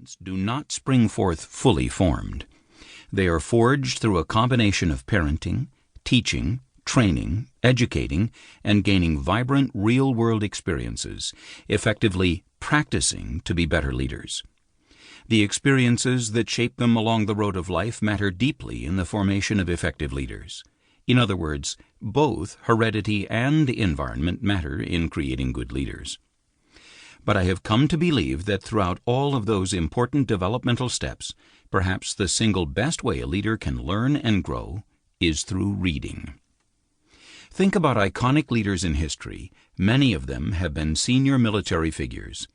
talents do not spring forth fully formed. They are forged through a combination of parenting, teaching, training, educating, and gaining vibrant real-world experiences, effectively practicing to be better leaders. The experiences that shape them along the road of life matter deeply in the formation of effective leaders. In other words, both heredity and environment matter in creating good leaders. But I have come to believe that throughout all of those important developmental steps, perhaps the single best way a leader can learn and grow is through reading. Think about iconic leaders in history. Many of them have been senior military figures.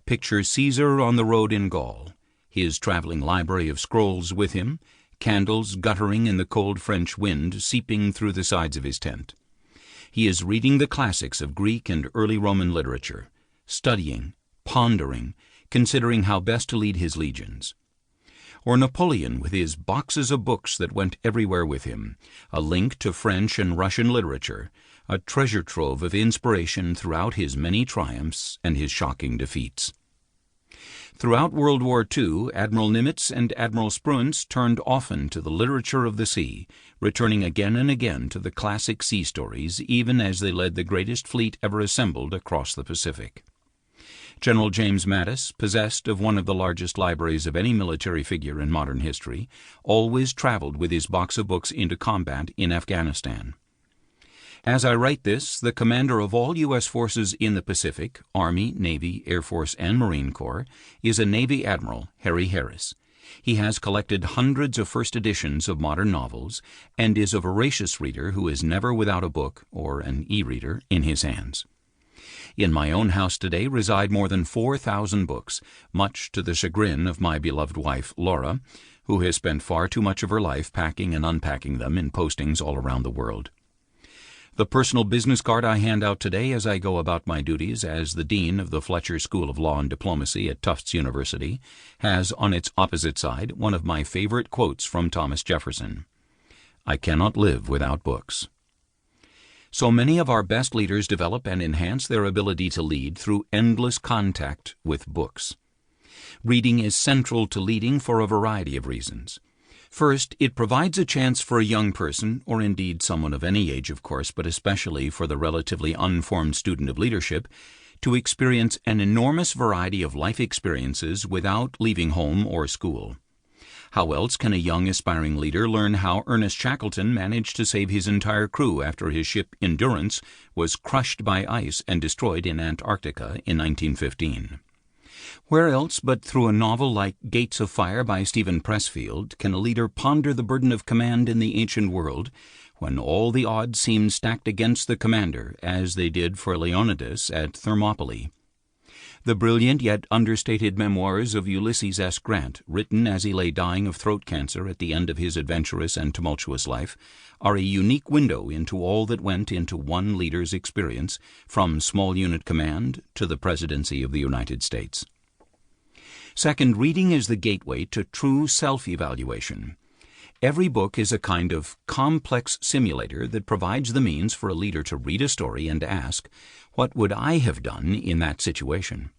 Picture Caesar on the road in Gaul, his traveling library of scrolls with him, candles guttering in the cold French wind seeping through the sides of his tent. He is reading the classics of Greek and early Roman literature, studying, pondering, considering how best to lead his legions. Or Napoleon with his boxes of books that went everywhere with him, a link to French and Russian literature, a treasure trove of inspiration throughout his many triumphs and his shocking defeats. Throughout World War II, Admiral Nimitz and Admiral Spruance turned often to the literature of the sea, returning again and again to the classic sea stories, even as they led the greatest fleet ever assembled across the Pacific. General James Mattis, possessed of one of the largest libraries of any military figure in modern history, always traveled with his box of books into combat in Afghanistan. As I write this, the commander of all U.S. forces in the Pacific, Army, Navy, Air Force, and Marine Corps, is a Navy Admiral, Harry Harris. He has collected hundreds of first editions of modern novels and is a voracious reader who is never without a book, or an e-reader, in his hands. In my own house today reside more than 4,000 books, much to the chagrin of my beloved wife, Laura, who has spent far too much of her life packing and unpacking them in postings all around the world. The personal business card I hand out today as I go about my duties as the Dean of the Fletcher School of Law and Diplomacy at Tufts University has on its opposite side one of my favorite quotes from Thomas Jefferson: "I cannot live without books." So many of our best leaders develop and enhance their ability to lead through endless contact with books. Reading is central to leading for a variety of reasons. First, it provides a chance for a young person, or indeed someone of any age, of course, but especially for the relatively unformed student of leadership, to experience an enormous variety of life experiences without leaving home or school. How else can a young aspiring leader learn how Ernest Shackleton managed to save his entire crew after his ship Endurance was crushed by ice and destroyed in Antarctica in 1915? Where else but through a novel like Gates of Fire by Stephen Pressfield can a leader ponder the burden of command in the ancient world when all the odds seem stacked against the commander, as they did for Leonidas at Thermopylae? The brilliant yet understated memoirs of Ulysses S. Grant, written as he lay dying of throat cancer at the end of his adventurous and tumultuous life, are a unique window into all that went into one leader's experience, from small unit command to the presidency of the United States. Second, reading is the gateway to true self-evaluation. Every book is a kind of complex simulator that provides the means for a leader to read a story and ask, what would I have done in that situation?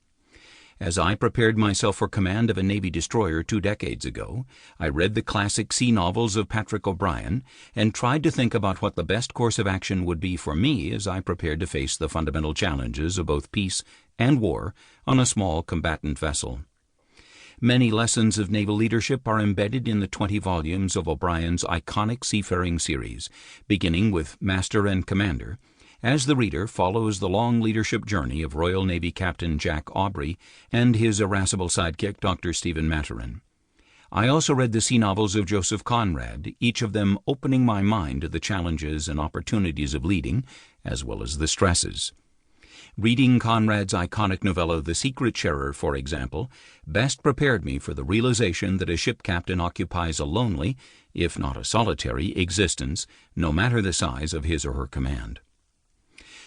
As I prepared myself for command of a Navy destroyer 2 decades ago, I read the classic sea novels of Patrick O'Brian and tried to think about what the best course of action would be for me as I prepared to face the fundamental challenges of both peace and war on a small combatant vessel. Many lessons of naval leadership are embedded in the 20 volumes of O'Brian's iconic seafaring series, beginning with Master and Commander, as the reader follows the long leadership journey of Royal Navy Captain Jack Aubrey and his irascible sidekick, Dr. Stephen Maturin. I also read the sea novels of Joseph Conrad, each of them opening my mind to the challenges and opportunities of leading, as well as the stresses. Reading Conrad's iconic novella The Secret Sharer, for example, best prepared me for the realization that a ship captain occupies a lonely, if not a solitary, existence, no matter the size of his or her command.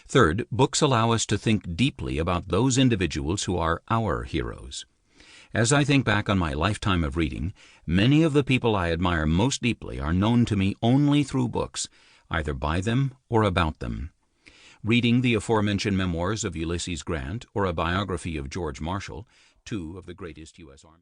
Third, books allow us to think deeply about those individuals who are our heroes. As I think back on my lifetime of reading, many of the people I admire most deeply are known to me only through books, either by them or about them. Reading the aforementioned memoirs of Ulysses Grant or a biography of George Marshall, 2 of the greatest U.S. Army